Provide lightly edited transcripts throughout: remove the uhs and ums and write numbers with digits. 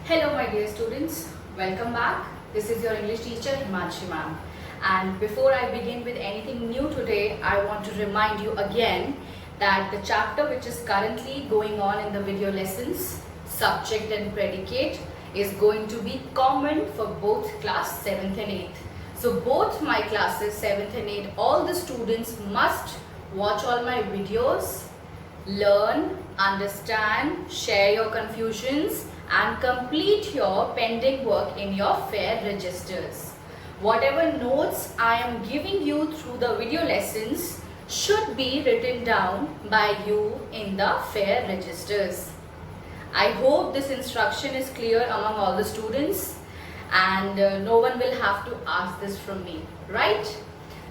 Hello my dear students, welcome back. This is your English teacher Himanshi ma'am. And before I begin with anything new today, I want to remind you again that the chapter which is currently going on in the video lessons, subject and predicate, is going to be common for both class 7th and 8th. So both my classes 7th and 8th, all the students must watch all my videos, learn, understand, share your confusions and complete your pending work in your FAIR registers. Whatever notes I am giving you through the video lessons should be written down by you in the FAIR registers. I hope this instruction is clear among all the students and no one will have to ask this from me, right?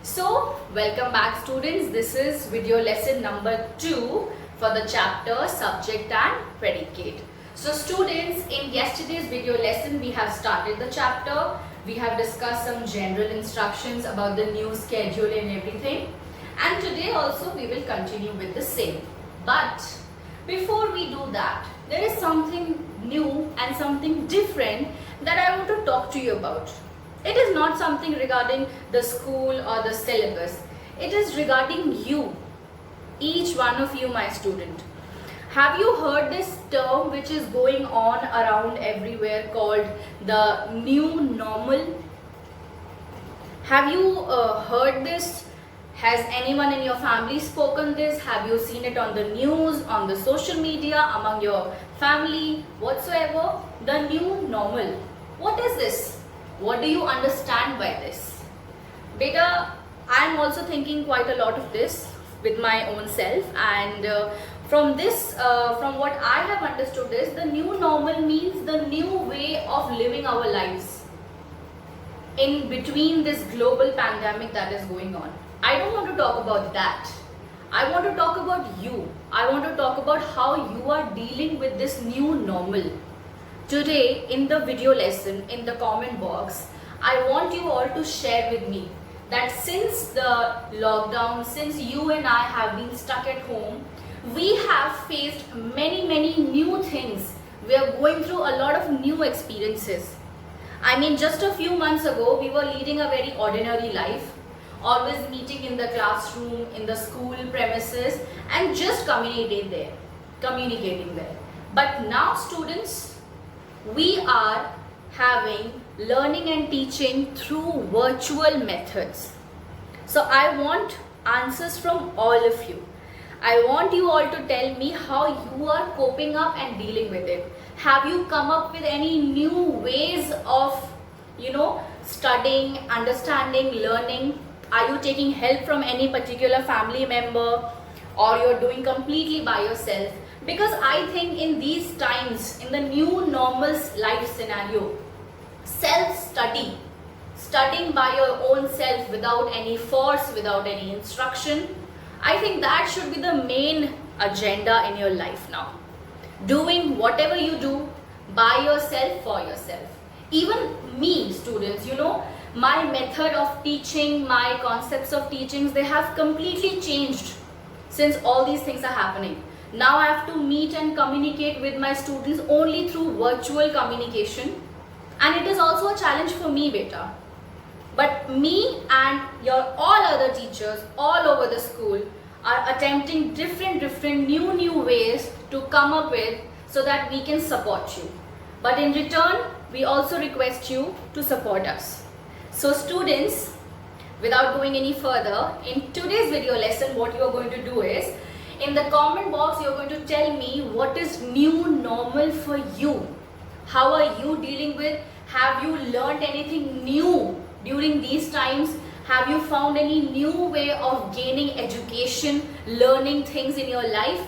So, welcome back students. This is video lesson number 2 for the chapter subject and predicate. So students, in yesterday's video lesson we have started the chapter. We have discussed some general instructions about the new schedule and everything. And today also we will continue with the same. But before we do that, there is something new and something different that I want to talk to you about. It is not something regarding the school or the syllabus. It is regarding you, each one of you, my student. Have you heard this term which is going on around everywhere called the new normal? Have you heard this? Has anyone in your family spoken this? Have you seen it on the news, on the social media, among your family, whatsoever? The new normal. What is this? What do you understand by this? Beta, I am also thinking quite a lot of this with my own self, and from what I have understood is the new normal means the new way of living our lives in between this global pandemic that is going on. I don't want to talk about that. I want to talk about you. I want to talk about how you are dealing with this new normal. Today in the video lesson, in the comment box, I want you all to share with me that since the lockdown, since you and I have been stuck at home, we have faced many new things. We are going through a lot of new experiences. I mean, just a few months ago, we were leading a very ordinary life, always meeting in the classroom, in the school premises, and just communicating there. But now, students, we are having learning and teaching through virtual methods. So I want answers from all of you. I want you all to tell me how you are coping up and dealing with it. Have you come up with any new ways of, studying, understanding, learning? Are you taking help from any particular family member, or you're doing completely by yourself? Because I think in these times, in the new normal life scenario, self-study, studying by your own self without any force, without any instruction, I think that should be the main agenda in your life now. Doing whatever you do by yourself, for yourself. Even me, students, my method of teaching, my concepts of teachings, they have completely changed since all these things are happening. Now I have to meet and communicate with my students only through virtual communication. And it is also a challenge for me, beta. But me and your all other teachers all over the school are attempting different new ways to come up with so that we can support you. But in return, we also request you to support us. So students, without going any further, in today's video lesson, what you are going to do is, in the comment box, you are going to tell me what is new normal for you. How are you dealing with? Have you learned anything new during these times? Have you found any new way of gaining education, learning things in your life?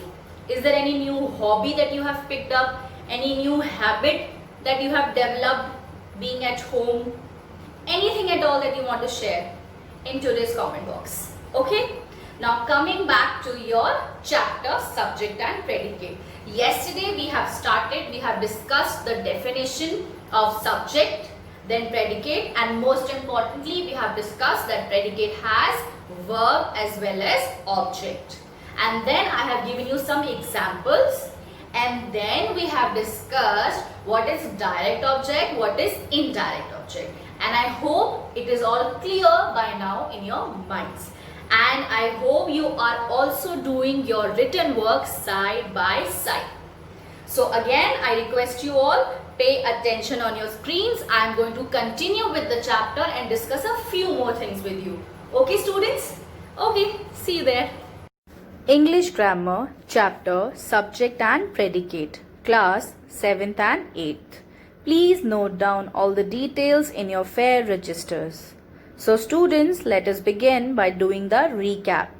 Is there any new hobby that you have picked up? Any new habit that you have developed being at home? Anything at all that you want to share in today's comment box. Okay? Now coming back to your chapter subject and predicate. Yesterday we have discussed the definition of subject, then predicate, and most importantly we have discussed that predicate has verb as well as object. And then I have given you some examples, and and then we have discussed what is direct object, what is indirect object, and I hope it is all clear by now in your minds, and I hope you are also doing your written work side by side. So again, I request you all pay attention on your screens. I am going to continue with the chapter and discuss a few more things with you. Okay students? Okay, see you there. English Grammar Chapter Subject and Predicate, Class 7th and 8th. Please note down all the details in your fair registers. So students, let us begin by doing the recap.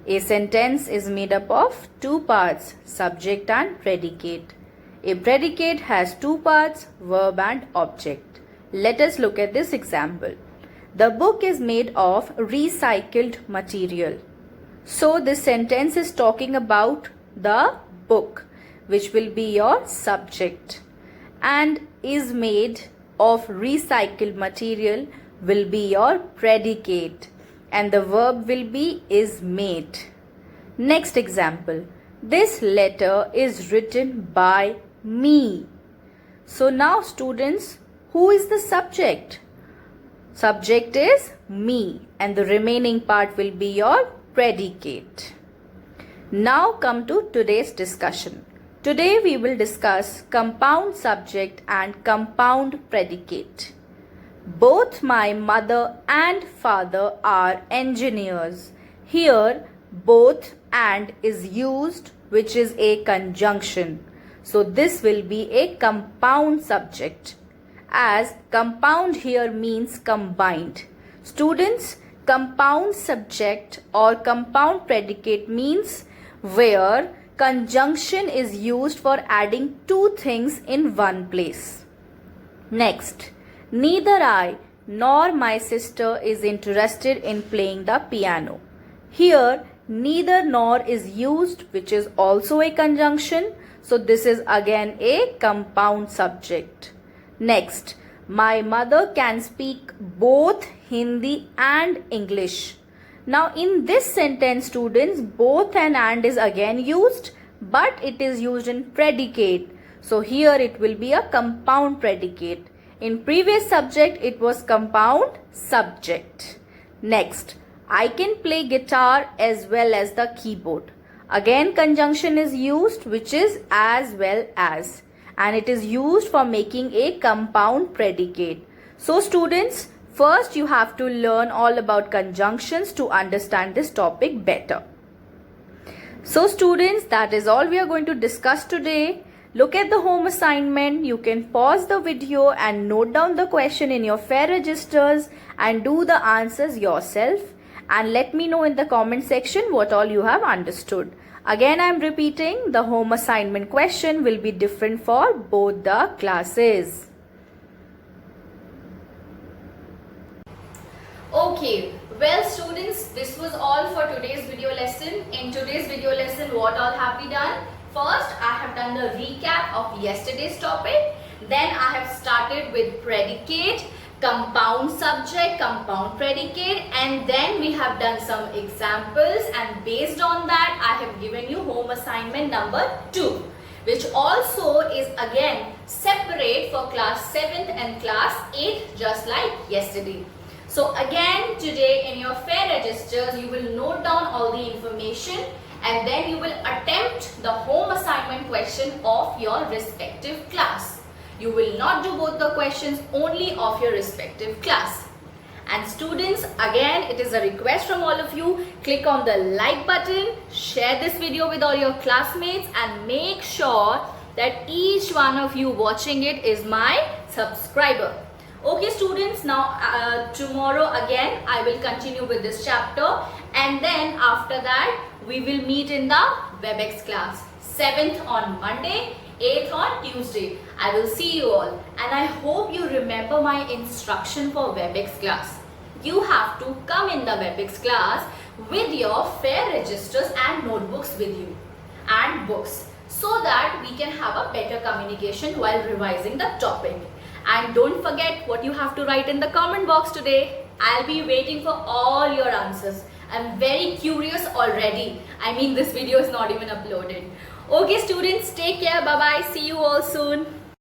A sentence is made up of two parts, subject and predicate. A predicate has two parts, verb and object. Let us look at this example. The book is made of recycled material. So this sentence is talking about the book, which will be your subject, and is made of recycled material will be your predicate, and the verb will be is made. Next example. This letter is written by me. So now students, who is the subject? Subject is me, and the remaining part will be your predicate. Now come to today's discussion. Today we will discuss compound subject and compound predicate. Both my mother and father are engineers. Here both and is used, which is a conjunction. So this will be a compound subject, as compound here means combined. Students, compound subject or compound predicate means where conjunction is used for adding two things in one place. Next, neither I nor my sister is interested in playing the piano. Here, neither nor is used, which is also a conjunction. So this is again a compound subject. Next, my mother can speak both Hindi and English. Now in this sentence students, both and is again used, but it is used in predicate. So here it will be a compound predicate. In previous subject it was compound subject. Next, I can play guitar as well as the keyboard. Again conjunction is used, which is as well as, and it is used for making a compound predicate. So students, first you have to learn all about conjunctions to understand this topic better. So students, that is all we are going to discuss today. Look at the home assignment. You can pause the video and note down the question in your fair registers and do the answers yourself, and let me know in the comment section what all you have understood. Again, I am repeating, the home assignment question will be different for both the classes. Okay, well students, this was all for today's video lesson. In today's video lesson, what all have we done? First, I have done the recap of yesterday's topic. Then I have started with predicate, compound subject, compound predicate, and then we have done some examples, and based on that I have given you home assignment number 2, which also is again separate for class 7th and class 8th, just like yesterday. So again today in your fair registers you will note down all the information, and then you will attempt the home assignment question of your respective class. You will not do both the questions, only of your respective class. And students, again it is a request from all of you, click on the like button, share this video with all your classmates, and make sure that each one of you watching it is my subscriber. Okay students, now tomorrow again I will continue with this chapter, and then after that we will meet in the WebEx class. 7th on Monday, 8th on Tuesday. I will see you all, and I hope you remember my instruction for WebEx class. You have to come in the WebEx class with your fair registers and notebooks with you and books, so that we can have a better communication while revising the topic. And don't forget what you have to write in the comment box today. I'll be waiting for all your answers. I'm very curious already. I mean, this video is not even uploaded. Okay students, take care, bye bye, see you all soon.